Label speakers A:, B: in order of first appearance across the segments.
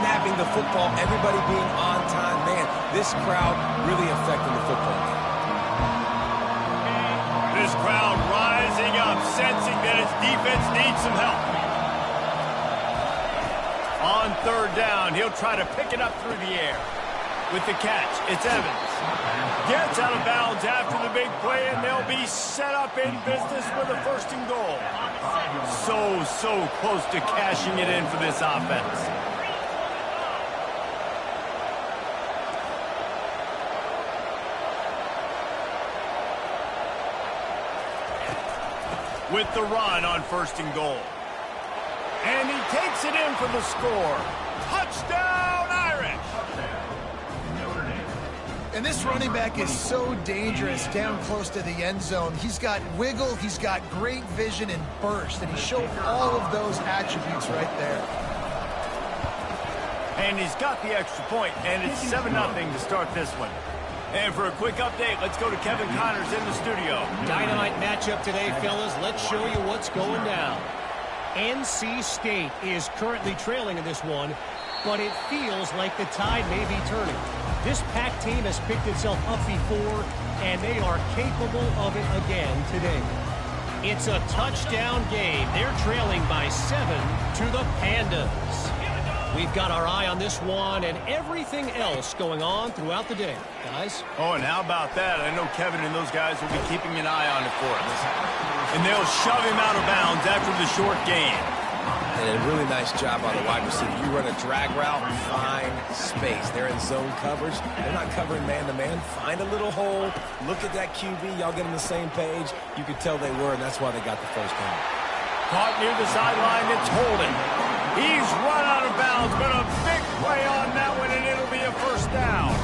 A: snapping the football, everybody being on time. Man, this crowd really affecting the football game.
B: This crowd rising up, sensing that its defense needs some help. On third down, he'll try to pick it up through the air. With the catch, it's Evans. Gets out of bounds after the big play, and they'll be set up in business with a first and goal. So close to cashing it in for this offense. With the run on first and goal. And he takes it in for the score. Touchdown, Irish!
C: And this running back is so dangerous down close to the end zone. He's got wiggle, he's got great vision and burst, and he showed all of those attributes right there.
B: And he's got the extra point, and it's 7-0 to start this one. And for a quick update, let's go to Kevin Connors in the studio.
D: Dynamite matchup today, fellas. Let's show you what's going down. NC State is currently trailing in this one, but it feels like the tide may be turning. This Pac team has picked itself up before, and they are capable of it again today. It's a touchdown game. They're trailing by 7 to the Pandas. We've got our eye on this one and everything else going on throughout the day, guys.
B: Oh, and how about that? I know Kevin and those guys will be keeping an eye on it for us. And they'll shove him out of bounds after the short gain.
A: And a really nice job on the wide receiver. You run a drag route, find space. They're in zone coverage. They're not covering man-to-man. Find a little hole. Look at that QB. Y'all get on the same page. You could tell they were, and that's why they got the first down.
B: Caught near the sideline. It's holding. He's run out of bounds, but a big play on that one, and it'll be a first down.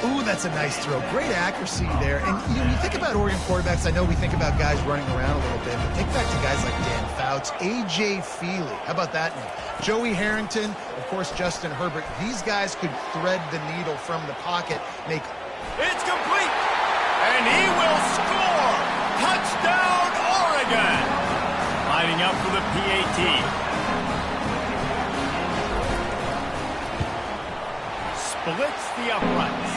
C: Ooh, that's a nice throw. Great accuracy there. And you think about Oregon quarterbacks, I know we think about guys running around a little bit, but think back to guys like Dan Fouts, A.J. Feely. How about that name? Joey Harrington, of course, Justin Herbert. These guys could thread the needle from the pocket.
B: It's complete, and he will score. Touchdown, Oregon. Lining up for the PAT. Splits the uprights.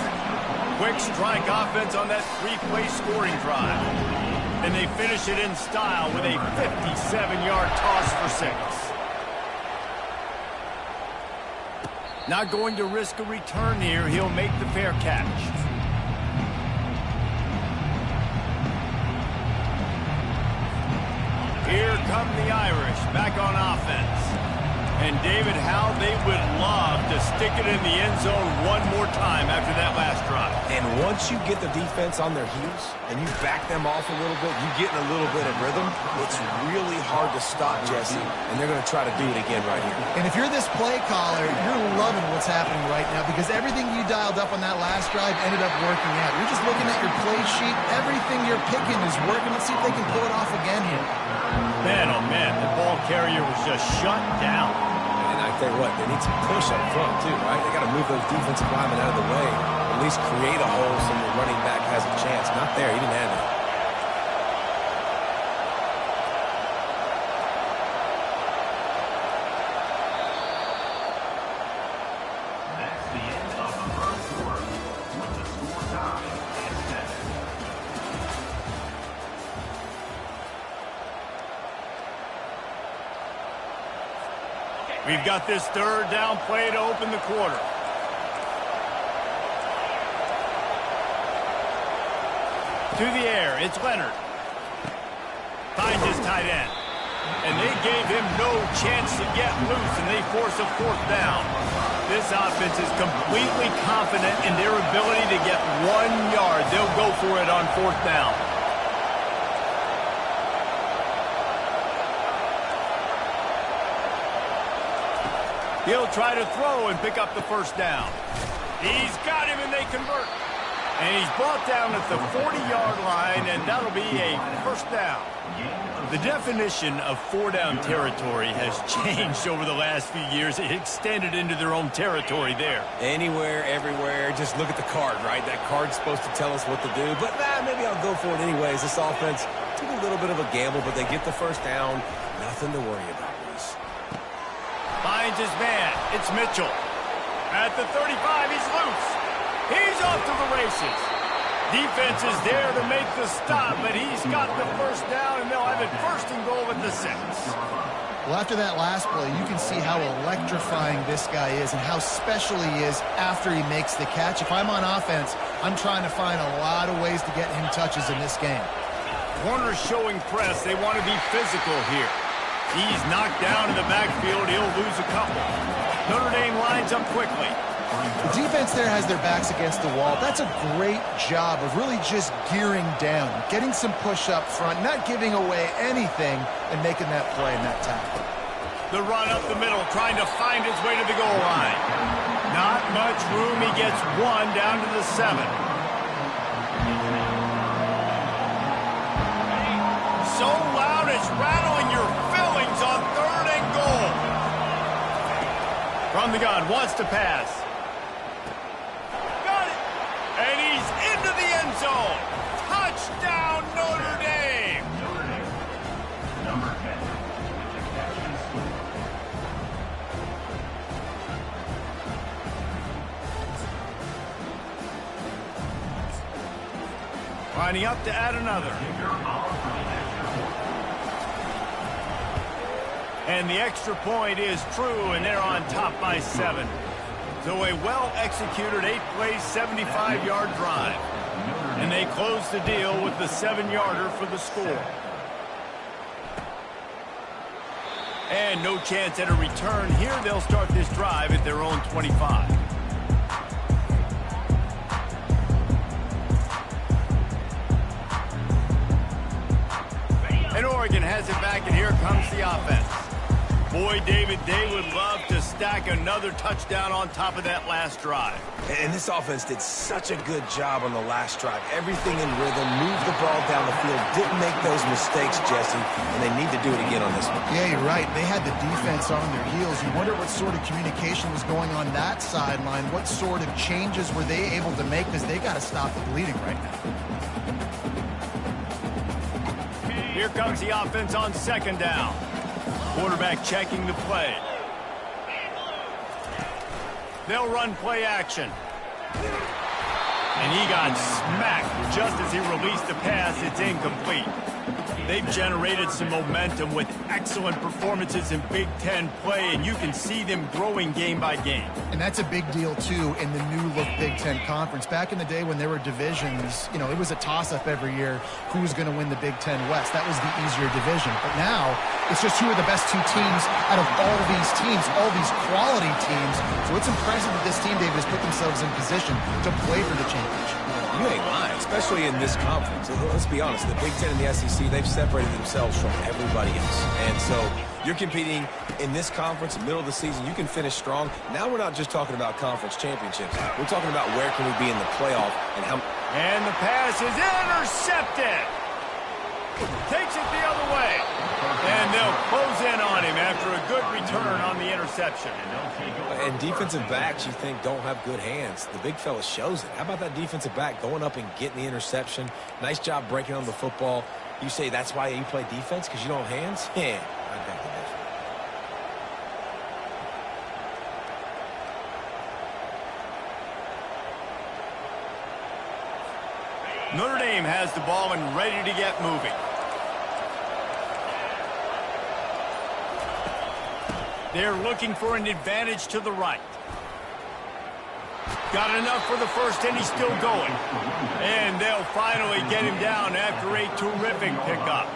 B: Quick strike offense on that three-play scoring drive. And they finish it in style with a 57-yard toss for 6. Not going to risk a return here. He'll make the fair catch. Here come the Irish back on offense. And David, how they would love to stick it in the end zone one more time after that last drive.
A: And once you get the defense on their heels and you back them off a little bit, you get in a little bit of rhythm, it's really hard to stop, Jesse. And they're going to try to do it again right here.
C: And if you're this play caller, you're loving what's happening right now because everything you dialed up on that last drive ended up working out. You're just looking at your play sheet. Everything you're picking is working. Let's see if they can pull it off again here.
B: Man, oh man, the ball carrier was just shut down.
A: And I tell you what, they need some push up front too, right? They got to move those defensive linemen out of the way. At least create a hole so the running back has a chance. Not there. He didn't have it.
B: We've got this third down play to open the quarter. To the air, it's Leonard. Finds his tight end. And they gave him no chance to get loose, and they force a fourth down. This offense is completely confident in their ability to get 1 yard. They'll go for it on fourth down. He'll try to throw and pick up the first down. He's got him, and they convert. And he's brought down at the 40-yard line, and that'll be a first down. The definition of four-down territory has changed over the last few years. It extended into their own territory there.
A: Anywhere, everywhere, just look at the card, right? That card's supposed to tell us what to do, but maybe I'll go for it anyways. This offense took a little bit of a gamble, but they get the first down. Nothing to worry about, Reese.
B: Finds finds his man. It's Mitchell. At the 35, he's loose. He's off to the races. Defense is there to make the stop, but he's got the first down, and they'll have it first and goal at the 6.
C: Well, after that last play, you can see how electrifying this guy is and how special he is after he makes the catch. If I'm on offense, I'm trying to find a lot of ways to get him touches in this game.
B: Corners showing press. They want to be physical here. He's knocked down in the backfield. He'll lose a couple. Notre Dame lines up quickly.
C: The defense there has their backs against the wall. That's a great job of really just gearing down, getting some push up front, not giving away anything, and making that play and that tackle.
B: The run up the middle, trying to find his way to the goal line. Not much room. He gets one down to the 7. So loud it's rattling your fillings on 3rd and goal. From the gun, wants to pass. Got it. And he's into the end zone. Touchdown, Notre Dame.
E: Number 10.
B: Lining up to add another. And the extra point is true, and they're on top by 7. So a well-executed 8-play, 75-yard drive. And they close the deal with the 7-yarder for the score. And no chance at a return here. They'll start this drive at their own 25. And Oregon has it back, and here comes the offense. Boy, David, they would love to stack another touchdown on top of that last drive.
A: And this offense did such a good job on the last drive. Everything in rhythm, moved the ball down the field, didn't make those mistakes, Jesse, and they need to do it again on this one.
C: Yeah, you're right. They had the defense on their heels. You wonder what sort of communication was going on that sideline. What sort of changes were they able to make, because they got to stop the bleeding right now.
B: Here comes the offense on 2nd down. Quarterback checking the play. They'll run play action. And he got smacked just as he released the pass. It's incomplete. They've generated some momentum with excellent performances in Big Ten play, and you can see them growing game by game.
C: And that's a big deal, too, in the new-look Big Ten Conference. Back in the day when there were divisions, you know, it was a toss-up every year who was going to win the Big Ten West. That was the easier division. But now, it's just who are the best 2 teams out of all these teams, all these quality teams. So it's impressive that this team, David, has put themselves in position to play for the championship.
A: You ain't lying, especially in this conference. Let's be honest, the Big Ten and the SEC, they've separated themselves from everybody else. And so you're competing in this conference, middle of the season. You can finish strong. Now we're not just talking about conference championships. We're talking about where can we be in the playoff and how.
B: And the pass is intercepted. Takes it the other way. And they'll close in on him after a good return on the interception.
A: And defensive backs, you think, don't have good hands. The big fella shows it. How about that defensive back going up and getting the interception? Nice job breaking on the football. You say that's why you play defense, because you don't have hands? Yeah, I got the difference.
B: Notre Dame has the ball and ready to get moving. They're looking for an advantage to the right. Got enough for the first, and he's still going. And they'll finally get him down after a terrific pickup.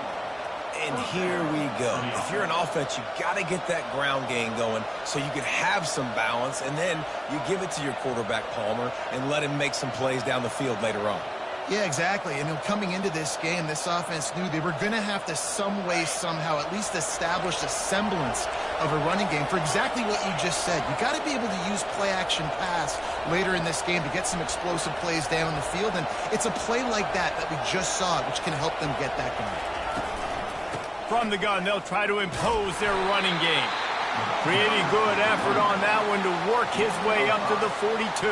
A: And here we go. If you're an offense, you got to get that ground game going so you can have some balance, and then you give it to your quarterback, Palmer, and let him make some plays down the field later on.
C: Yeah, exactly. And coming into this game, this offense knew they were going to have to some way, somehow, at least establish a semblance of a running game for exactly what you just said. You got to be able to use play-action pass later in this game to get some explosive plays down the field. And it's a play like that we just saw, which can help them get that going.
B: From the gun, they'll try to impose their running game. Pretty good effort on that one to work his way up to the 42.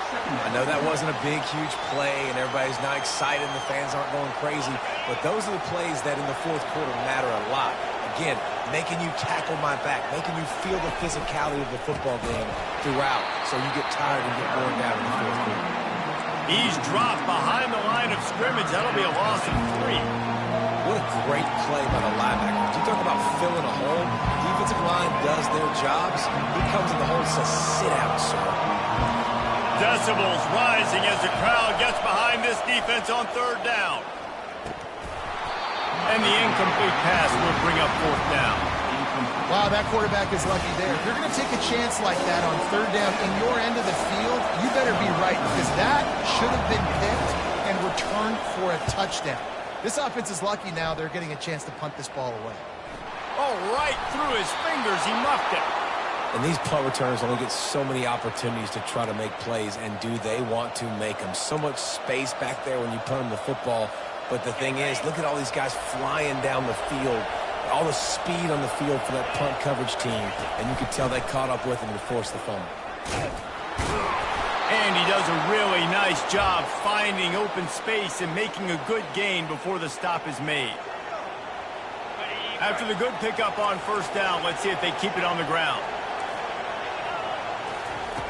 A: I know that wasn't a big, huge play, and everybody's not excited, and the fans aren't going crazy, but those are the plays that in the fourth quarter matter a lot. Again, making you tackle my back, making you feel the physicality of the football game throughout, so you get tired and get worn down in the fourth quarter.
B: He's dropped behind the line of scrimmage. That'll be a loss of 3.
A: What a great play by the linebacker. You talk about filling a hole. The defensive line does their jobs. He comes in the hole and says, sit down, sir.
B: Decibels rising as the crowd gets behind this defense on 3rd down. And the incomplete pass will bring up 4th down.
C: Wow, that quarterback is lucky there. If you're going to take a chance like that on 3rd down in your end of the field, you better be right, because that should have been picked and returned for a touchdown. This offense is lucky now they're getting a chance to punt this ball away.
B: Oh, right through his fingers. He muffed it.
A: And these punt returners only get so many opportunities to try to make plays, and do they want to make them? So much space back there when you punt them the football. But the thing is, look at all these guys flying down the field, all the speed on the field for that punt coverage team, and you could tell they caught up with him to force the fumble.
B: And he does a really nice job finding open space and making a good gain before the stop is made. After the good pickup on 1st down, let's see if they keep it on the ground.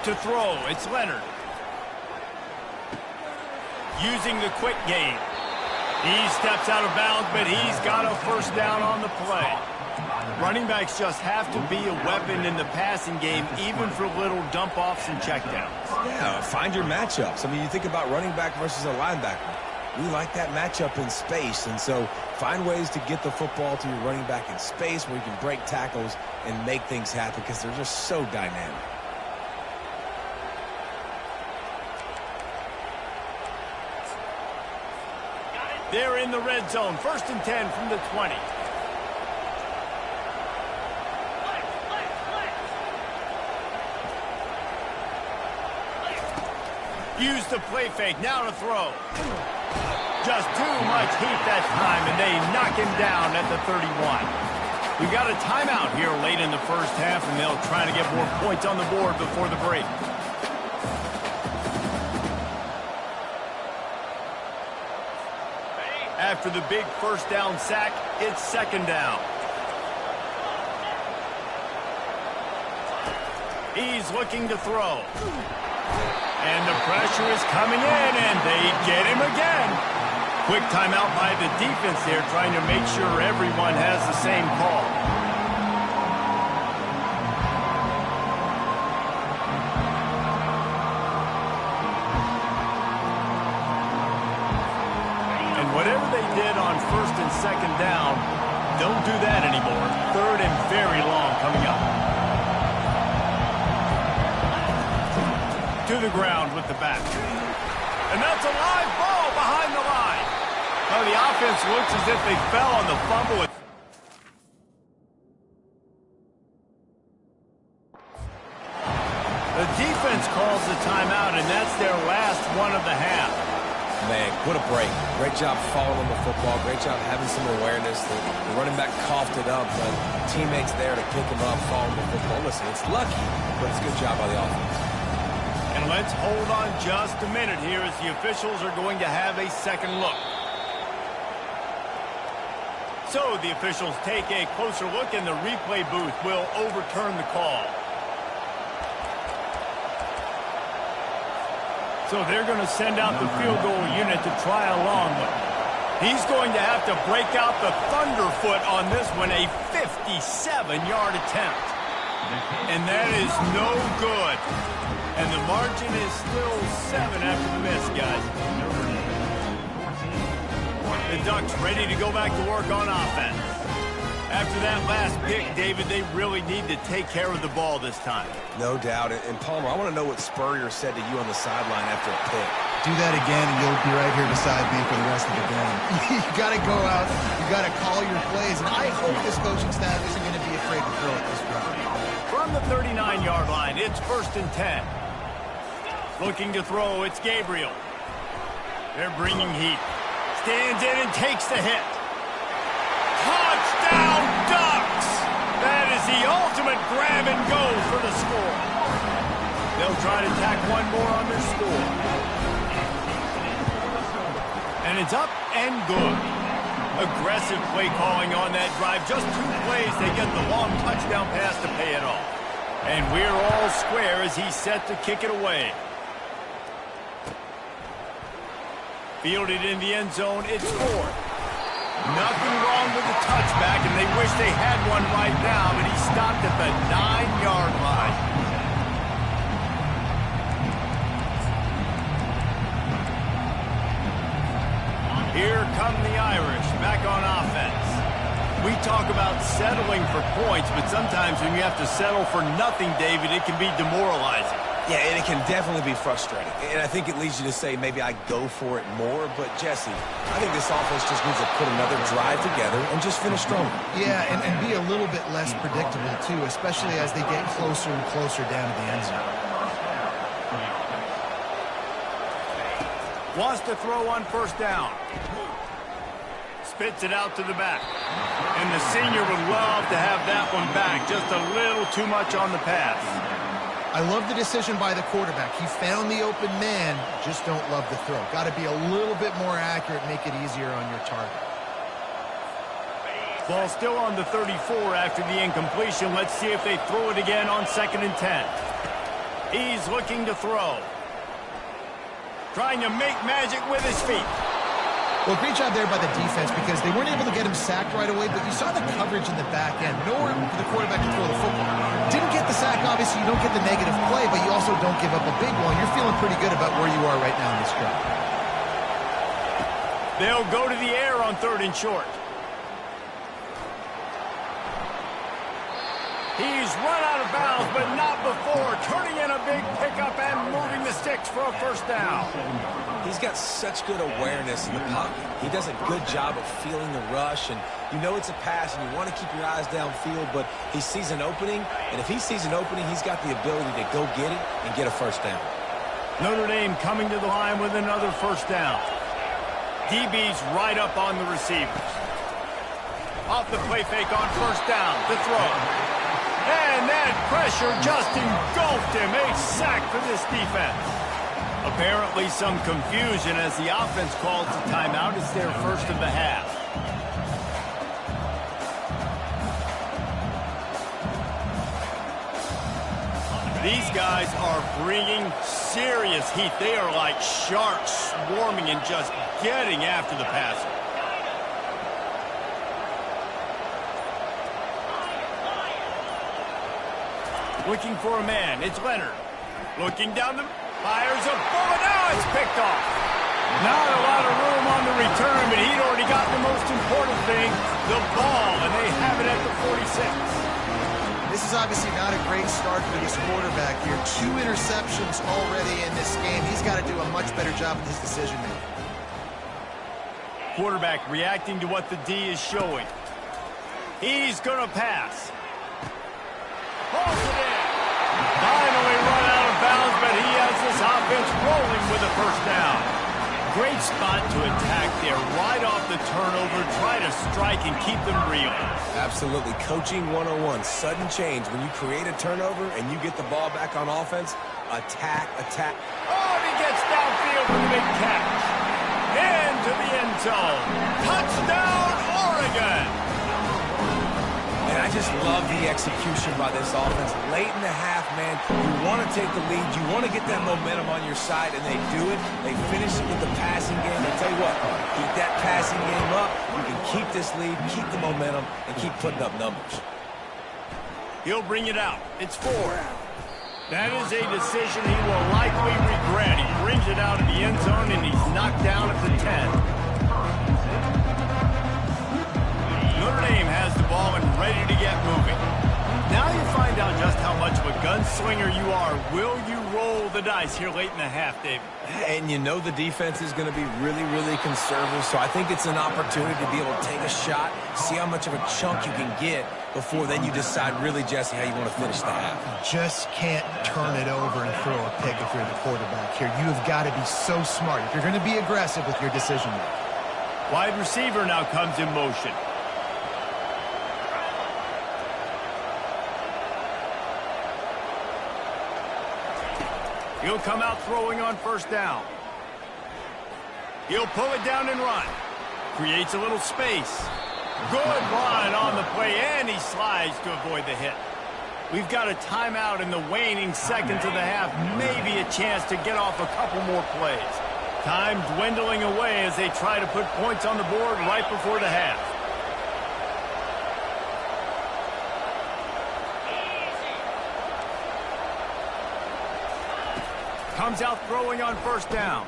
B: To throw, it's Leonard. Using the quick game. He steps out of bounds, but he's got a 1st down on the play. Running backs just have to be a weapon in the passing game, even for little dump-offs and checkdowns.
A: Yeah, find your matchups. I mean, you think about running back versus a linebacker. We like that matchup in space, and so find ways to get the football to your running back in space where you can break tackles and make things happen, because they're just so dynamic.
B: They're in the red zone. 1st and 10 from the 20. Use the play fake. Now to throw. Just too much heat that time, and they knock him down at the 31. We've got a timeout here late in the 1st half, and they'll try to get more points on the board before the break. After the big 1st down sack, it's 2nd down. He's looking to throw. And the pressure is coming in, and they get him again. Quick timeout by the defense there, trying to make sure everyone has the same call. And whatever they did on 1st and 2nd down, don't do that anymore. 3rd and very long coming up. To the ground with the back. And that's a live ball behind the line. Well, the offense looks as if they fell on the fumble. The defense calls the timeout, and that's their last one of the half.
A: Man, what a break. Great job following the football. Great job having some awareness. The running back coughed it up, but teammates there to pick him up, following the football. Listen, it's lucky, but it's a good job by the offense.
B: And let's hold on just a minute here as the officials are going to have a second look. So the officials take a closer look, and the replay booth will overturn the call. So they're going to send out the field goal unit to try a long one. He's going to have to break out the thunderfoot on this one, a 57-yard attempt. And that is no good. And the margin is still 7 after the miss, guys. The Ducks ready to go back to work on offense. After that last pick, David, they really need to take care of the ball this time.
A: No doubt. And Palmer, I want to know what Spurrier said to you on the sideline after a pick.
C: Do that again, and you'll be right here beside me for the rest of the game. You got to go out. You got to call your plays. And I hope this coaching staff isn't going to be afraid to throw it this round.
B: From the 39-yard line, it's 1st and 10. Looking to throw, it's Gabriel. They're bringing heat. Stands in and takes the hit. Touchdown, Ducks! That is the ultimate grab and go for the score. They'll try to tack one more on their score. And it's up and good. Aggressive play calling on that drive. Just 2 plays, they get the long touchdown pass to pay it off. And we're all square as he's set to kick it away. Fielded in the end zone, it's 4. Nothing wrong with the touchback, and they wish they had one right now, but he stopped at the 9-yard line. Here come the Irish, back on offense. We talk about settling for points, but sometimes when you have to settle for nothing, David, it can be demoralizing.
A: Yeah, and it can definitely be frustrating. And I think it leads you to say maybe I go for it more. But, Jesse, I think this offense just needs to put another drive together and just finish strong.
C: Yeah, and be a little bit less predictable, too, especially as they get closer and closer down to the end zone.
B: Wants to throw on first down. Spits it out to the back. And the senior would love to have that one back. Just a little too much on the pass.
C: I love the decision by the quarterback. He found the open man, just don't love the throw. Got to be a little bit more accurate, make it easier on your target.
B: Ball still on the 34 after the incompletion. Let's see if they throw it again on 2nd and 10. He's looking to throw. Trying to make magic with his feet.
C: Well, great job there by the defense because they weren't able to get him sacked right away, but you saw the coverage in the back end. Nowhere for the quarterback to throw the football. Didn't get the sack, obviously. You don't get the negative play, but you also don't give up a big one. You're feeling pretty good about where you are right now in this drive.
B: They'll go to the air on 3rd and short. He's run out of bounds, but not before. Turning in a big pickup and moving the sticks for a first down.
A: He's got such good awareness in the pocket. He does a good job of feeling the rush, and you know it's a pass, and you want to keep your eyes downfield, but he sees an opening, and if he sees an opening, he's got the ability to go get it and get a first down.
B: Notre Dame coming to the line with another first down. DB's right up on the receivers. Off the play fake on first down. The throw. And that pressure just engulfed him. A sack for this defense. Apparently some confusion as the offense calls the timeout. It's their first of the half. These guys are bringing serious heat. They are like sharks swarming and just getting after the passer. Looking for a man. It's Leonard. Looking down the... Fires a bullet. Now it's picked off. Not a lot of room on the return, but he'd already got the most important thing, the ball, and they have it at the 46.
C: This is obviously not a great start for this quarterback here. 2 interceptions already in this game. He's got to do a much better job with his decision-making.
B: Quarterback reacting to what the D is showing. He's going to pass. Holds it in. Finally run out of bounds, but he has this offense rolling with a first down. Great spot to attack there. Right off the turnover, try to strike and keep them real.
A: Absolutely. Coaching 101. Sudden change. When you create a turnover and you get the ball back on offense, attack, attack.
B: Oh, and he gets downfield for the big catch. Into the end zone. Touchdown, Oregon.
A: And I just love the execution by this offense. Late in the half, man, you want to take the lead. You want to get that momentum on your side, and they do it. They finish it with the passing game. I tell you what, keep that passing game up. You can keep this lead, keep the momentum, and keep putting up numbers.
B: He'll bring it out. It's 4. That is a decision he will likely regret. He brings it out of the end zone, and he's knocked down at the 10. Notre Dame has the ball and ready to get moving. Now you find out just how much of a gunslinger you are. Will you roll the dice here late in the half, David?
A: And you know the defense is going to be really, really conservative, so I think it's an opportunity to be able to take a shot, see how much of a chunk you can get before then you decide really, Jesse, how you want to finish the half.
C: Just can't turn it over and throw a pick if you're the quarterback here. You have got to be so smart if you're going to be aggressive with your decision making.
B: Wide receiver now comes in motion. He'll come out throwing on first down. He'll pull it down and run. Creates a little space. Good run on the play, and he slides to avoid the hit. We've got a timeout in the waning seconds of the half. Maybe a chance to get off a couple more plays. Time dwindling away as they try to put points on the board right before the half. Comes out throwing on first down.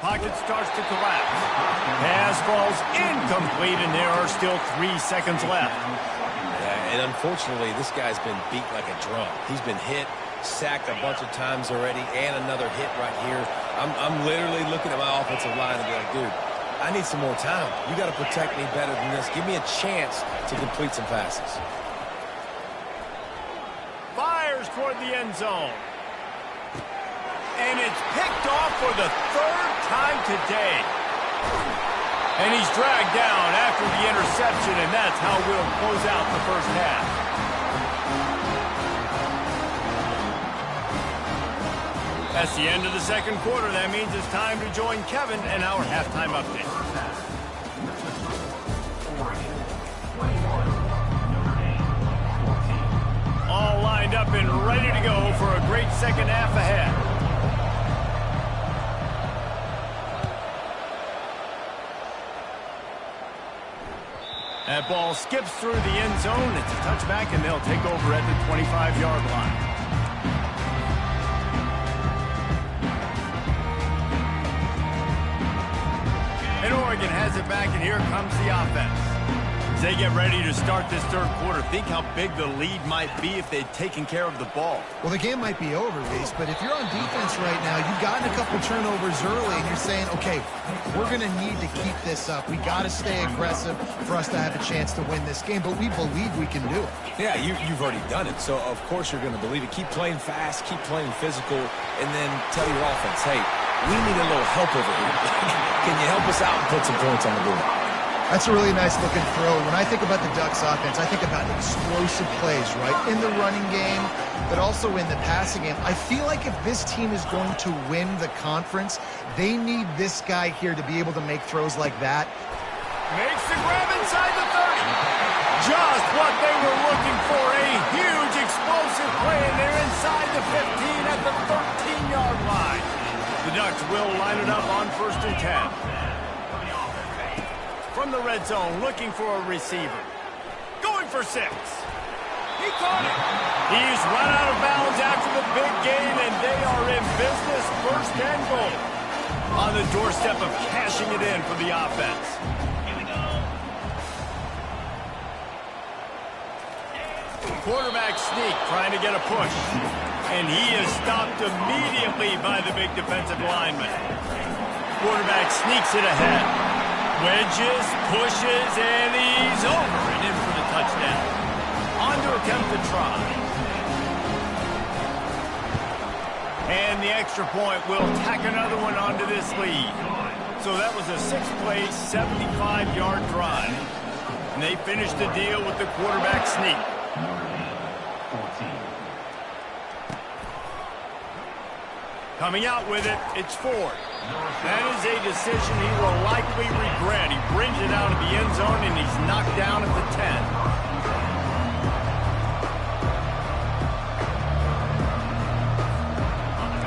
B: Pocket starts to collapse. Pass falls incomplete, and there are still 3 seconds left.
A: Yeah, and unfortunately, this guy's been beat like a drum. He's been hit, sacked a bunch of times already, and another hit right here. I'm literally looking at my offensive line and be like, dude, I need some more time. You got to protect me better than this. Give me a chance to complete some passes.
B: Fires toward the end zone. And it's picked off for the 3rd time today. And he's dragged down after the interception, and that's how we'll close out the first half. That's the end of the second quarter. That means it's time to join Kevin and our halftime update. All lined up and ready to go for a great second half ahead. That ball skips through the end zone. It's a touchback, and they'll take over at the 25-yard line. And Oregon has it back, and here comes the offense. As they get ready to start this third quarter, think how big the lead might be if they'd taken care of the ball.
C: Well, the game might be over, Reese, but if you're on defense right now, you've gotten a couple turnovers early, and you're saying, okay, we're going to need to keep this up. We got to stay aggressive for us to have a chance to win this game, but we believe we can do it.
A: Yeah, you've already done it, so of course you're going to believe it. Keep playing fast, keep playing physical, and then tell your offense, hey, we need a little help over here. Can you help us out and put some points on the board?
C: That's a really nice looking throw. When I think about the Ducks offense, I think about explosive plays, right? In the running game, but also in the passing game. I feel like if this team is going to win the conference, they need this guy here to be able to make throws like that.
B: Makes the grab inside the 30. Just what they were looking for. A huge explosive play, and they're inside the 15 at the 13-yard line. The Ducks will line it up on 1st and 10. From the red zone, looking for a receiver. Going for 6. He caught it. He's run out of bounds after the big gain, and they are in business. 1st and goal. On the doorstep of cashing it in for the offense. Quarterback sneak, trying to get a push. And he is stopped immediately by the big defensive lineman. Quarterback sneaks it ahead. Wedges, pushes, and he's over and in for the touchdown. On to attempt the try. And the extra point will tack another one onto this lead. So that was a 6-play, 75-yard drive. And they finished the deal with the quarterback sneak. Coming out with it, it's Ford. That is a decision he will likely regret. He brings it out of the end zone, and he's knocked down at the 10.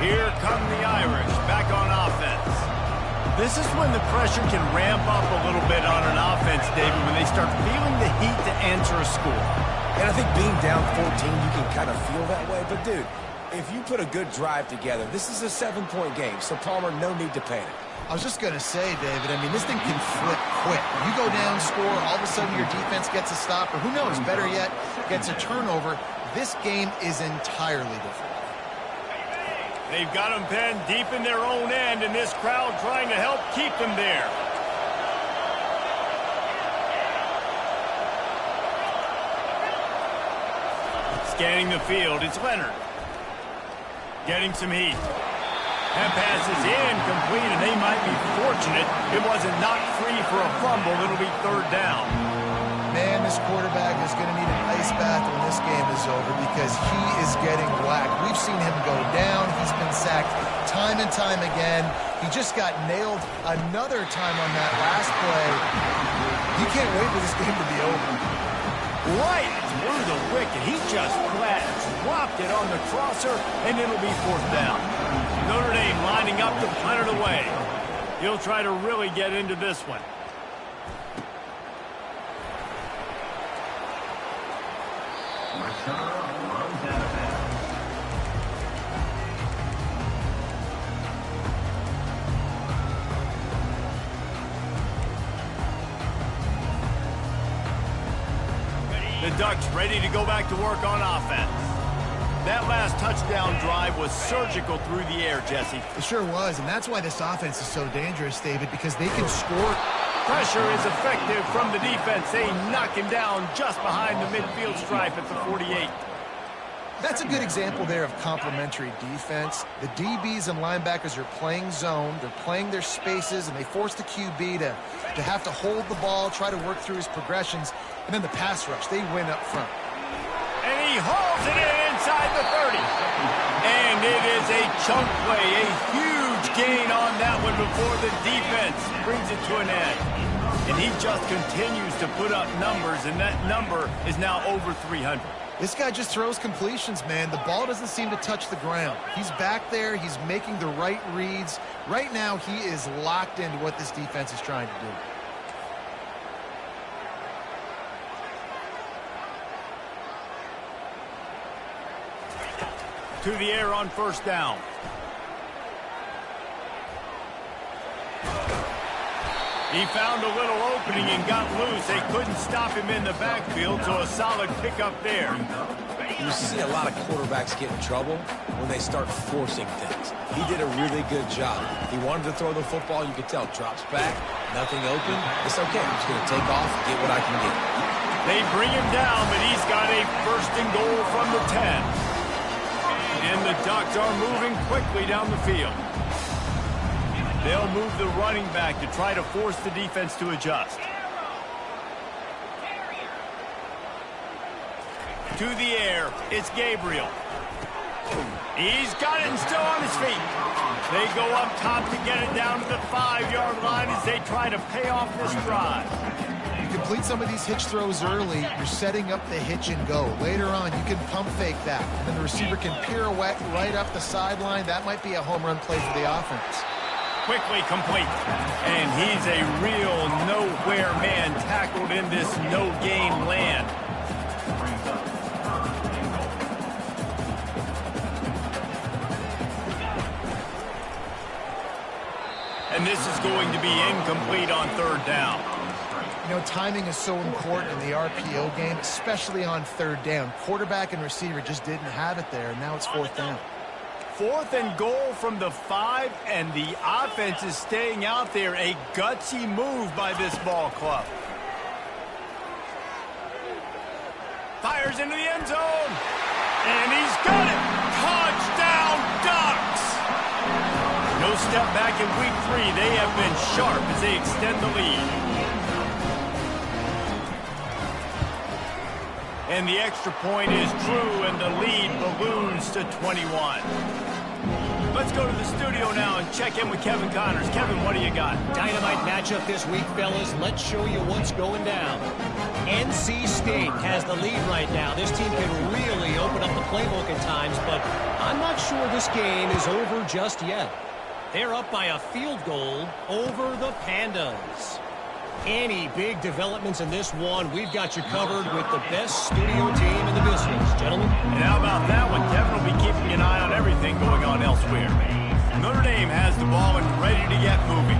B: Here come the Irish, back on offense. This is when the pressure can ramp up a little bit on an offense, David, when they start feeling the heat to answer a score.
A: And I think being down 14, you can kind of feel that way. But, dude, if you put a good drive together, this is a 7-point game. So, Palmer, no need to panic.
C: I was just going to say, David, I mean, this thing can flip quick. You go down, score, all of a sudden your defense gets a stop, or who knows, better yet, gets a turnover. This game is entirely different.
B: They've got them penned deep in their own end, and this crowd trying to help keep them there. Scanning the field, it's Leonard. Getting some heat. That pass is incomplete, and they might be fortunate it wasn't knocked free for a fumble. It'll be 3rd down.
C: Man, this quarterback is going to need an ice bath when this game is over because he is getting whacked. We We've seen him go down. He's been sacked time and time again. He just got nailed another time on that last play. You can't wait for this game to be over.
B: Right through the wicket. He just flat swapped it on the crosser, and it'll be 4th down. Notre Dame lining up to punt it away. He'll try to really get into this one. The Ducks ready to go back to work on offense. That last touchdown drive was surgical through the air, Jesse.
C: It sure was, and that's why this offense is so dangerous, David, because they can score.
B: Pressure is effective from the defense. They knock him down just behind the midfield stripe at the 48.
C: That's a good example there of complementary defense. The DBs and linebackers are playing zone. They're playing their spaces, and they force the QB to have to hold the ball, try to work through his progressions, and then the pass rush. They win up front.
B: And he hauls it in inside the 30. And it is a chunk play, a huge gain on that one before the defense brings it to an end. And he just continues to put up numbers, and that number is now over 300.
C: This guy just throws completions, man. The ball doesn't seem to touch the ground. He's back there. He's making the right reads. Right now, he is locked into what this defense is trying to do.
B: To the air on 1st down. He found a little opening and got loose. They couldn't stop him in the backfield, so a solid pickup there.
A: You see a lot of quarterbacks get in trouble when they start forcing things. He did a really good job. He wanted to throw the football. You could tell. Drops back, nothing open. It's okay. I'm just going to take off, get what I can get.
B: They bring him down, but he's got a 1st and goal from the 10. And the Ducks are moving quickly down the field. They'll move the running back to try to force the defense to adjust. To the air, it's Gabriel. He's got it and still on his feet. They go up top to get it down to the 5-yard line as they try to pay off this drive.
C: You complete some of these hitch throws early, you're setting up the hitch and go. Later on, you can pump fake that. And then the receiver can pirouette right up the sideline. That might be a home run play for the offense.
B: Quickly complete. And he's a real nowhere man tackled in this no-gain land. And this is going to be incomplete on 3rd down.
C: You know, timing is so important in the RPO game, especially on 3rd down. Quarterback and receiver just didn't have it there, and now it's 4th down.
B: 4th and goal from the 5, and the offense is staying out there. A gutsy move by this ball club. Fires into the end zone. And he's got it. Touchdown, Ducks. No step back in week 3. They have been sharp as they extend the lead. And the extra point is true, and the lead balloons to 21. Let's go to the studio now and check in with Kevin Connors. Kevin, what do you got?
D: Dynamite matchup this week, fellas. Let's show you what's going down. NC State has the lead right now. This team can really open up the playbook at times, but I'm not sure this game is over just yet. They're up by a field goal over the Pandas. Any big developments in this one, we've got you covered with the best studio team in the business, gentlemen.
B: And how about that one? Kevin will be keeping an eye on everything going on elsewhere. Notre Dame has the ball and ready to get moving.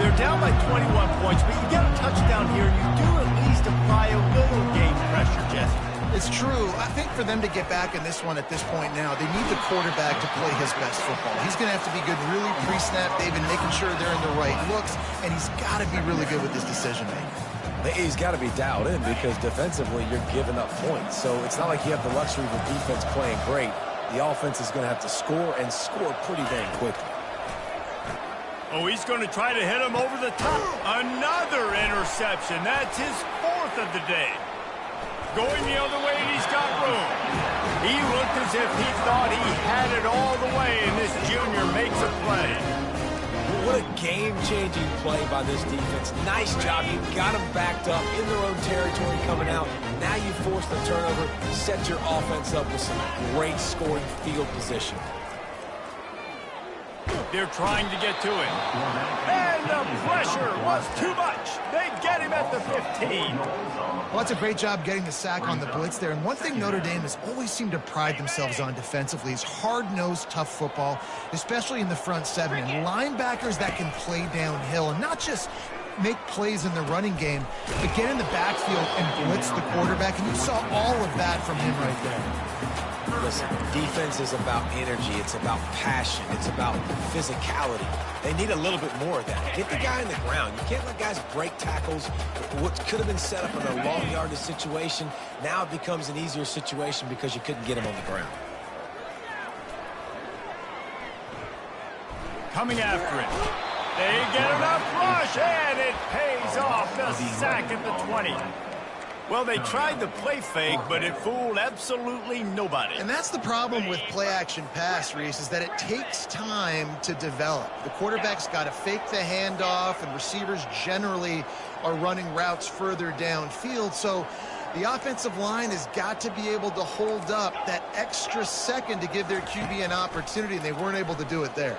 B: They're down by 21 points, but you get a touchdown here, and you do at least apply a little game pressure, Jesse.
C: It's true. I think for them to get back in this one at this point now, they need the quarterback to play his best football. He's going to have to be good really pre-snap, David, making sure they're in the right looks, and he's got to be really good with his decision-making.
A: He's got to be dialed in because defensively you're giving up points. So it's not like you have the luxury of the defense playing great. The offense is going to have to score and score pretty dang quickly.
B: Oh, he's going to try to hit him over the top. Another interception. That's his 4th of the day. Going the other way, and he's got room. He looked as if he thought he had it all the way, and this junior makes a play.
A: What a game-changing play by this defense. Nice job. You got them backed up in their own territory coming out. Now you force the turnover, set your offense up with some great scoring field position.
B: They're trying to get to it. And the pressure was too much. They get him at the 15.
C: Well, that's a great job getting the sack on the blitz there. And one thing Notre Dame has always seemed to pride themselves on defensively is hard-nosed, tough football, especially in the front seven. And linebackers that can play downhill and not just make plays in the running game, but get in the backfield and blitz the quarterback. And you saw all of that from him right there.
A: Listen, defense is about energy. It's about passion. It's about physicality. They need a little bit more of that. Get the guy in the ground. You can't let guys break tackles. What could have been set up in a long yardage situation, now it becomes an easier situation because you couldn't get him on the ground.
B: Coming after it. They get enough rush, and it pays off. The sack at the 20. Well, they tried the play fake, but it fooled absolutely nobody.
C: And that's the problem with play-action pass, Reese, is that it takes time to develop. The quarterback's got to fake the handoff, and receivers generally are running routes further downfield. So the offensive line has got to be able to hold up that extra second to give their QB an opportunity, and they weren't able to do it there.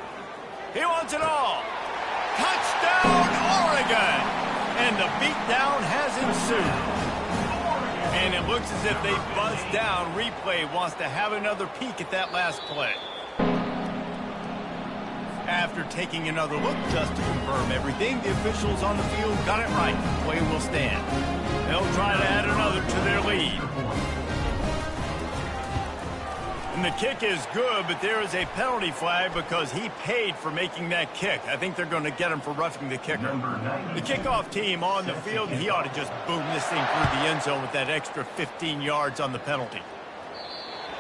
B: He wants it all. Touchdown, Oregon! And the beatdown has ensued. And it looks as if they buzzed down. Replay wants to have another peek at that last play. After taking another look just to confirm everything, the officials on the field got it right. The play will stand. They'll try to add another to their lead. And the kick is good, but there is a penalty flag because he paid for making that kick. I think they're going to get him for roughing the kicker. The kickoff team on the field, and he ought to just boom this thing through the end zone with that extra 15 yards on the penalty.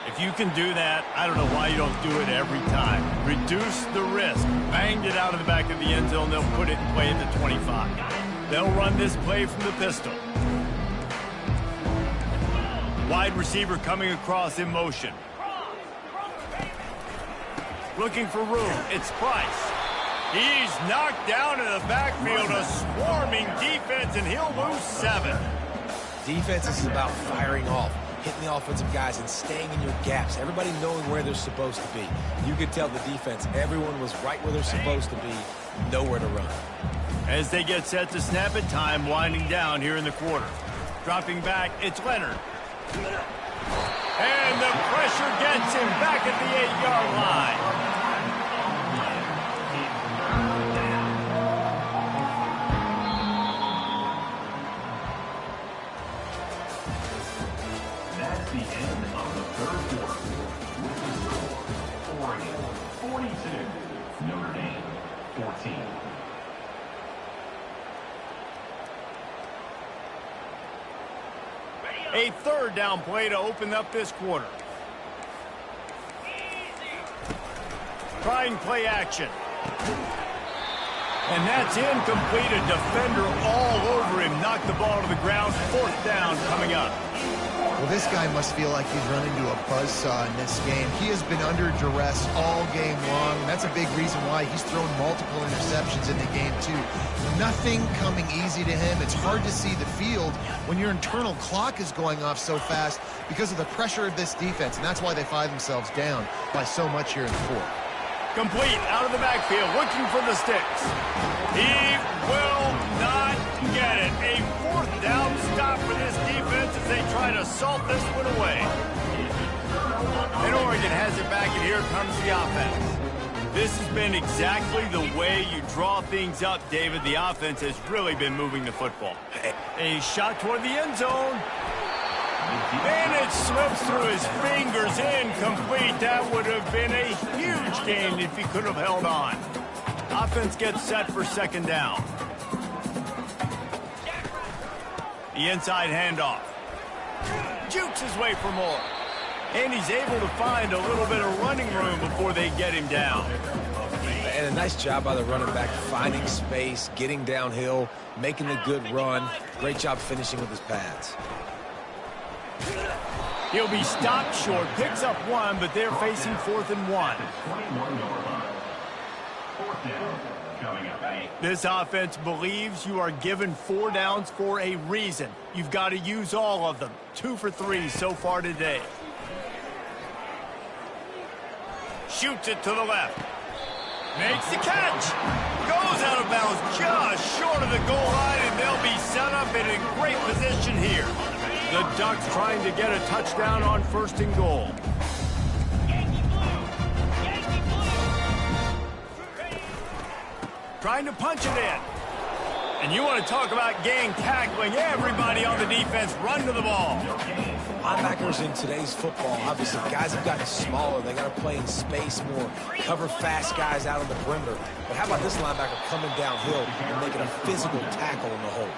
B: If you can do that, I don't know why you don't do it every time. Reduce the risk. Banged it out of the back of the end zone. They'll put it in play at the 25. They'll run this play from the pistol. Wide receiver coming across in motion. Looking for room. It's Price. He's knocked down in the backfield. A swarming defense, and he'll lose 7.
A: Defense is about firing off, hitting the offensive guys and staying in your gaps. Everybody knowing where they're supposed to be. You could tell the defense, everyone was right where they're supposed to be, nowhere to run.
B: As they get set to snap it, time winding down here in the quarter. Dropping back, it's Leonard. And the pressure gets him back at the 8-yard line.
E: That's the end of the third quarter. With the score, Oregon 42, Notre Dame 14.
B: A third down play to open up this quarter. Trying play action. And that's incomplete. A defender all over him. Knocked the ball to the ground. 4th down coming up.
C: Well, this guy must feel like he's run into a buzzsaw in this game. He has been under duress all game long, and that's a big reason why he's thrown multiple interceptions in the game, too. Nothing coming easy to him. It's hard to see the field when your internal clock is going off so fast because of the pressure of this defense, and that's why they find themselves down by so much here in the 4th.
B: Complete out of the backfield, looking for the sticks. He will not get it. A 4th down stop for this defense as they try to salt this one away. And Oregon has it back, and here comes the offense. This has been exactly the way you draw things up, David. The offense has really been moving the football. A shot toward the end zone. And it slips through his fingers, incomplete. That would have been a huge gain if he could have held on. Offense gets set for 2nd down. The inside handoff. Jukes his way for more. And he's able to find a little bit of running room before they get him down.
A: And a nice job by the running back, finding space, getting downhill, making a good run. Great job finishing with his pads.
B: He'll be stopped short, picks up one, but they're facing 4th and 1.
E: 21-yard line. 4th down coming up.
B: This offense believes you are given 4 downs for a reason. You've got to use all of them. 2 for 3 so far today. Shoots it to the left. Makes the catch. Goes out of bounds just short of the goal line, and they'll be set up in a great position here. The Ducks trying to get a touchdown on 1st and goal. Trying to punch it in. And you want to talk about gang tackling. Everybody on the defense run to the ball.
A: Linebackers in today's football, obviously, guys have gotten smaller. They got to play in space more, cover fast guys out on the perimeter. But how about this linebacker coming downhill and making a physical tackle in the hole?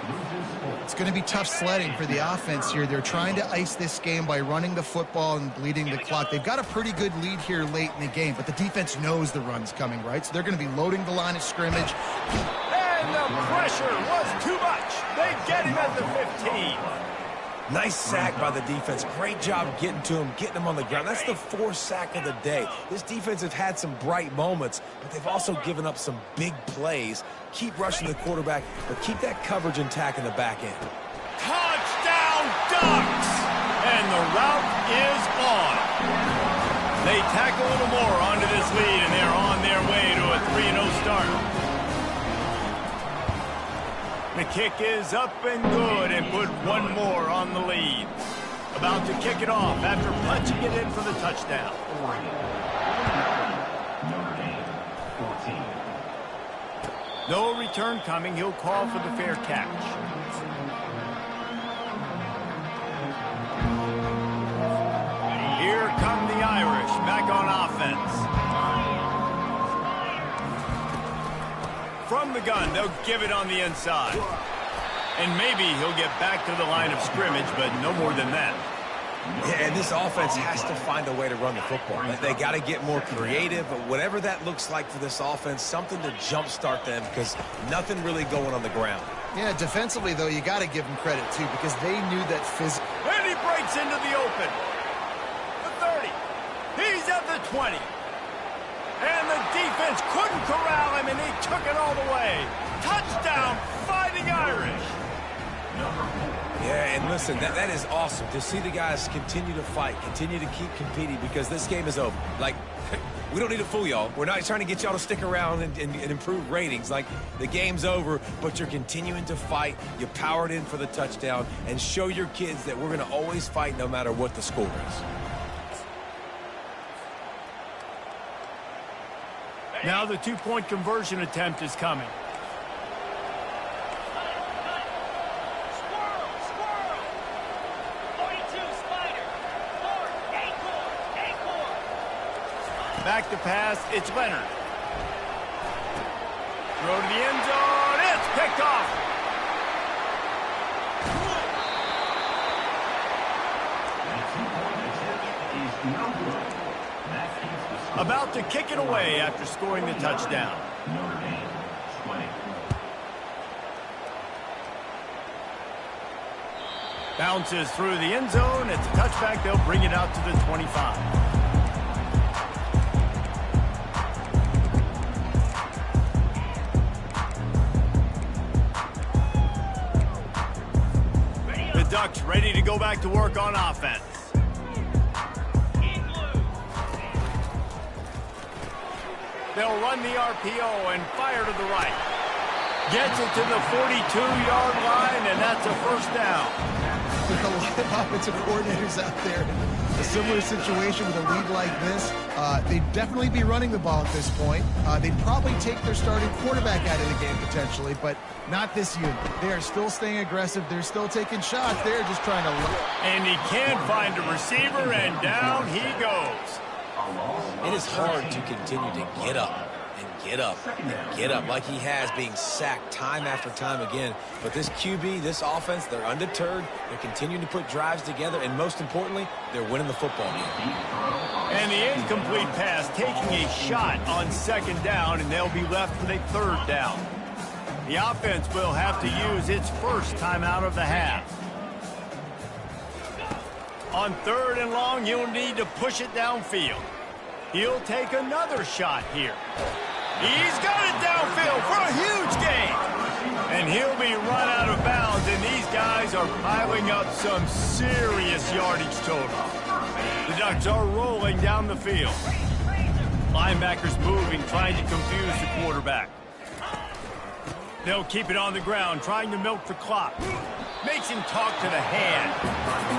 C: It's going to be tough sledding for the offense here. They're trying to ice this game by running the football and bleeding the clock. They've got a pretty good lead here late in the game, but the defense knows the run's coming, right? So they're going to be loading the line of scrimmage.
B: And the pressure was too much. They get him at the 15.
A: Nice sack by the defense. Great job getting to him, getting him on the ground. That's the 4th sack of the day. This defense has had some bright moments, but they've also given up some big plays. Keep rushing the quarterback, but keep that coverage intact in the back end.
B: Touchdown, Ducks! And the route is on. They tack a little more onto this lead, and they're on their way to a 3-0 start. The kick is up and good, and put one more on the lead. About to kick it off after punching it in for the touchdown.
E: Notre Dame, 14.
B: No return coming. He'll call for the fair catch. Here come the Irish back on offense. From the gun, they'll give it on the inside. And maybe he'll get back to the line of scrimmage, but no more than that.
A: Yeah, and this offense has to find a way to run the football. They got to get more creative, but whatever that looks like for this offense, something to jumpstart them because nothing really going on the ground.
C: Yeah, defensively, though, you got to give them credit, too, because they knew that physical.
B: And he breaks into the open. The 30. He's at the 20. And the defense couldn't corral him, and he took it all the way. Touchdown, Fighting Irish.
A: Yeah, and listen, that is awesome to see the guys continue to fight, continue to keep competing because this game is over. Like, we don't need to fool y'all. We're not trying to get y'all to stick around and improve ratings. Like, the game's over, but you're continuing to fight. You powered in for the touchdown and show your kids that we're going to always fight no matter what the score is.
B: Now the 2-point conversion attempt is coming. Back to pass, it's Leonard. Throw to the end zone, it's picked off. About to kick it away after scoring the touchdown.
E: Notre Dame, 20.
B: Bounces through the end zone. It's a touchback. They'll bring it out to the 25. The Ducks ready to go back to work on offense. They'll run the RPO and fire to the right. Gets it to the 42-yard line, and that's a 1st down.
C: With a lot of offensive coordinators out there, a similar situation with a lead like this, they'd definitely be running the ball at this point. They'd probably take their starting quarterback out of the game potentially, but not this unit. They are still staying aggressive. They're still taking shots. They're just trying to look.
B: And he can't find a receiver, and down he goes.
A: It is hard to continue to get up and get up and get up like he has, being sacked time after time again. But this QB, this offense, they're undeterred. They're continuing to put drives together, and most importantly, they're winning the football game.
B: And the incomplete pass taking a shot on 2nd down, and they'll be left with a 3rd down. The offense will have to use its first timeout of the half. On 3rd and long, you'll need to push it downfield. He'll take another shot here. He's got it downfield for a huge gain. And he'll be run out of bounds, and these guys are piling up some serious yardage total. The Ducks are rolling down the field. Linebackers moving, trying to confuse the quarterback. They'll keep it on the ground, trying to milk the clock. Makes him talk to the hand.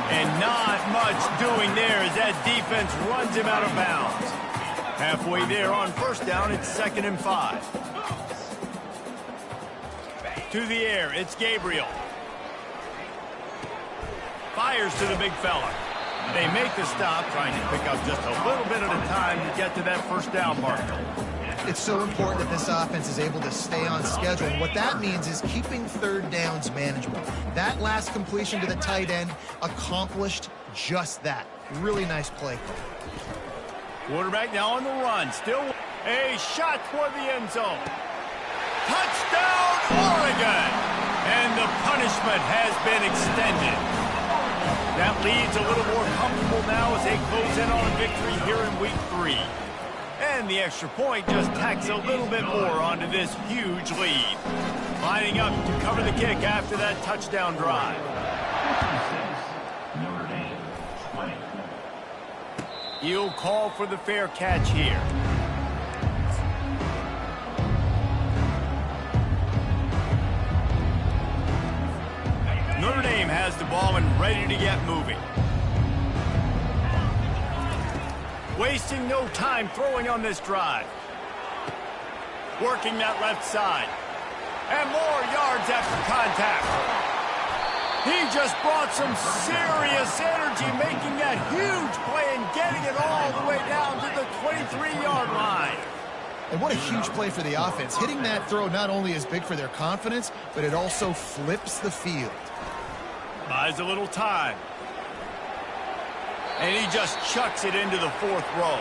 B: And not much doing there as that defense runs him out of bounds. Halfway there on 1st down, it's 2nd and 5. To the air, it's Gabriel. Fires to the big fella. They make the stop, trying to pick up just a little bit at a time to get to that 1st down marker.
C: It's so important that this offense is able to stay on schedule. And what that means is keeping 3rd downs manageable. That last completion to the tight end accomplished just that. Really nice play call.
B: Quarterback now on the run. Still a shot toward the end zone. Touchdown, Oregon! And the punishment has been extended. That lead's a little more comfortable now as they close in on a victory here in week 3. And the extra point just tacks a little bit more onto this huge lead. Lining up to cover the kick after that touchdown drive.
E: Notre Dame, 20.
B: He'll call for the fair catch here. Notre Dame has the ball and ready to get moving. Wasting no time throwing on this drive. Working that left side. And more yards after contact. He just brought some serious energy, making that huge play and getting it all the way down to the 23-yard line.
C: And what a huge play for the offense. Hitting that throw not only is big for their confidence, but it also flips the field.
B: Buys a little time. And he just chucks it into the 4th row.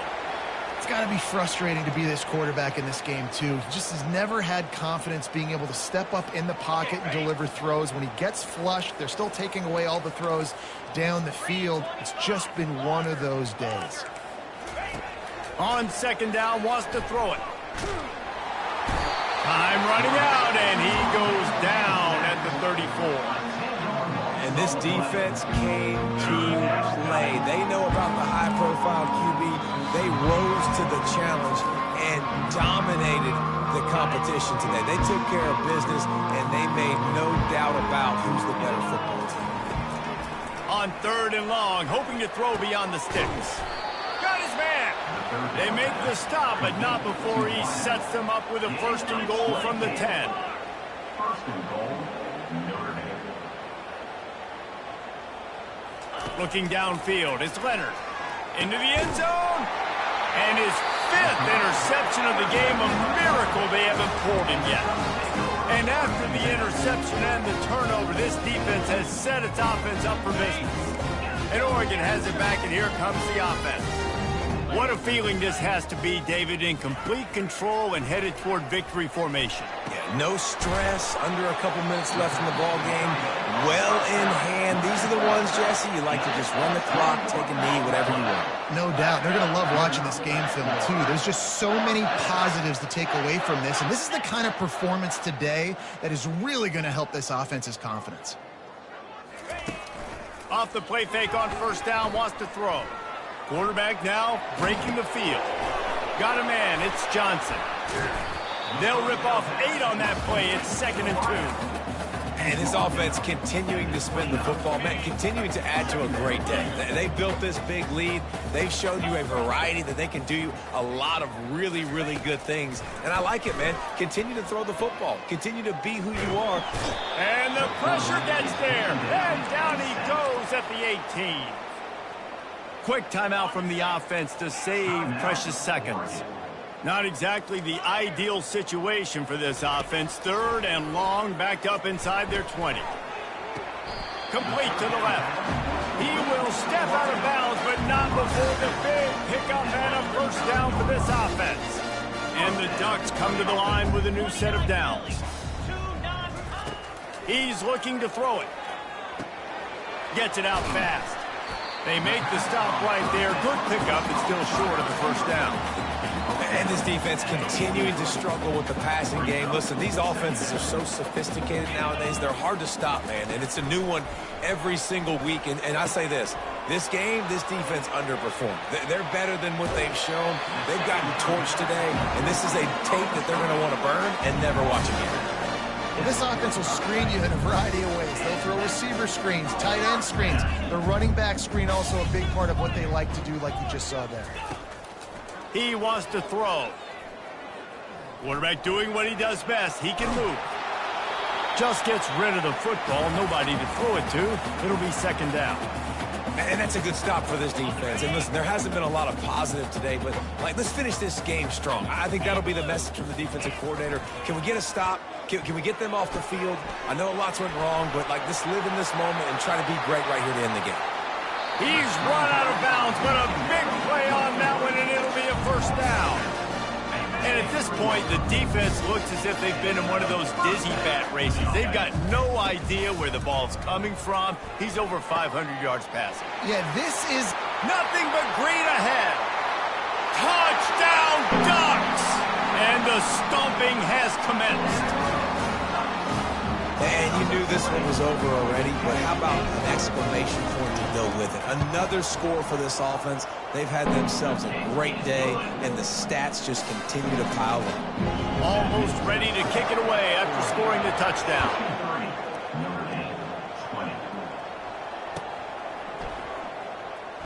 C: It's got to be frustrating to be this quarterback in this game, too. He just has never had confidence being able to step up in the pocket and deliver throws. When he gets flushed, they're still taking away all the throws down the field. It's just been one of those days.
B: On 2nd down, wants to throw it. Time running out, and he goes down at the 34.
A: And this defense came to play. They know about the high-profile QB. They rose to the challenge and dominated the competition today. They took care of business, and they made no doubt about who's the better football team.
B: On 3rd and long, hoping to throw beyond the sticks. Got his man. They make the stop, but not before he sets them up with a 1st and goal from the 10.
E: 1st and goal, Notre Dame.
B: Looking downfield, it's Leonard. Into the end zone. And his 5th interception of the game, a miracle they haven't pulled him yet. And after the interception and the turnover, this defense has set its offense up for business. And Oregon has it back, and here comes the offense. What a feeling this has to be, David, in complete control and headed toward victory formation.
A: Yeah, no stress, under a couple minutes left in the ball game. Well in hand. These are the ones, Jesse, you like to just run the clock, take a knee, whatever you want.
C: No doubt. They're going to love watching this game film, too. There's just so many positives to take away from this, and this is the kind of performance today that is really going to help this offense's confidence.
B: Off the play fake on 1st down, wants to throw. Quarterback now breaking the field. Got a man, it's Johnson. They'll rip off 8 on that play. It's 2nd and 2.
A: And this offense continuing to spin the football, man, continuing to add to a great day. They built this big lead. They've shown you a variety that they can do a lot of really, really good things. And I like it, man. Continue to throw the football. Continue to be who you are.
B: And the pressure gets there. And down he goes at the 18. Quick timeout from the offense to save precious seconds. Not exactly the ideal situation for this offense. 3rd and long, backed up inside their 20. Complete to the left. He will step out of bounds, but not before the big pickup and a 1st down for this offense. And the Ducks come to the line with a new set of downs. He's looking to throw it. Gets it out fast. They make the stop right there. Good pickup, but still short of the first down.
A: And this defense continuing to struggle with the passing game. Listen, these offenses are so sophisticated nowadays. They're hard to stop, man. And it's a new one every single week. And I say this game, this defense underperformed. They're better than what they've shown. They've gotten torched today. And this is a tape that they're going to want to burn and never watch again.
C: Well, this offense will screen you in a variety of ways. They'll throw receiver screens, tight end screens. The running back screen also a big part of what they like to do, like you just saw there.
B: He wants to throw. Quarterback doing what he does best. He can move. Just gets rid of the football. Nobody to throw it to. It'll be second down.
A: And that's a good stop for this defense. And listen, there hasn't been a lot of positive today, but let's finish this game strong. I think that'll be the message from the defensive coordinator. Can we get a stop? Can we get them off the field? I know lots went wrong, but let's live in this moment and try to be great right here to end the game.
B: He's run out of bounds, but a big play on that one, and it'll be a first down. And at this point, the defense looks as if they've been in one of those dizzy bat races. They've got no idea where the ball's coming from. He's over 500 yards passing.
C: Yeah, this is
B: nothing but green ahead. Touchdown, Ducks! And the stomping has commenced.
A: And you knew this one was over already, but how about an exclamation point to go with it? Another score for this offense. They've had themselves a great day, and the stats just continue to pile up.
B: Almost ready to kick it away after scoring the touchdown.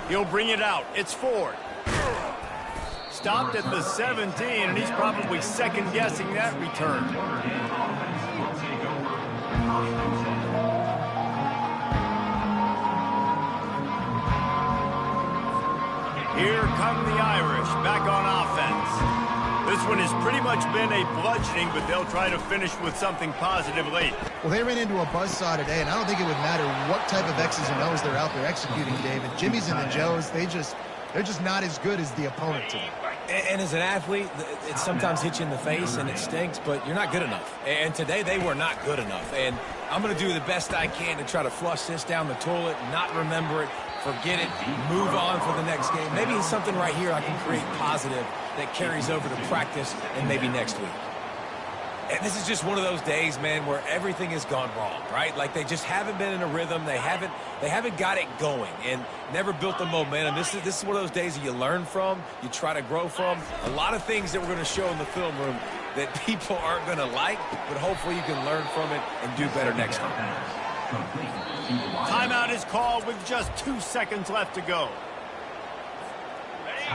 B: He'll bring it out. It's Ford. Stopped at the 17, and he's probably second-guessing that return. Here come the Irish, back on offense. This one has pretty much been a bludgeoning, but they'll try to finish with something positive late.
C: Well, they ran into a buzzsaw today, and I don't think it would matter what type of X's and O's they're out there executing, David. Jimmy's and the Joes, they're just not as good as the opponent to them.
A: And as an athlete, it sometimes hits you in the face and it stinks, but you're not good enough. And today they were not good enough. And I'm going to do the best I can to try to flush this down the toilet, not remember it, forget it, move on for the next game. Maybe it's something right here I can create positive that carries over to practice and maybe next week. And this is just one of those days, man, where everything has gone wrong, right? Like they just haven't been in a rhythm. They haven't got it going and never built the momentum. This is one of those days that you learn from, you try to grow from. A lot of things that we're going to show in the film room that people aren't going to like, but hopefully you can learn from it and do better next time.
B: Timeout is called with just 2 seconds left to go.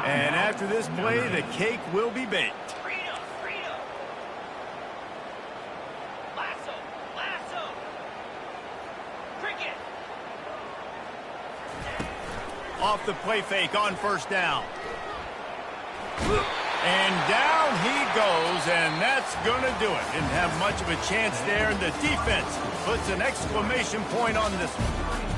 B: And after this play, the cake will be baked. Off the play fake on first down. And down he goes, and that's going to do it. Didn't have much of a chance there, and the defense puts an exclamation point on this one.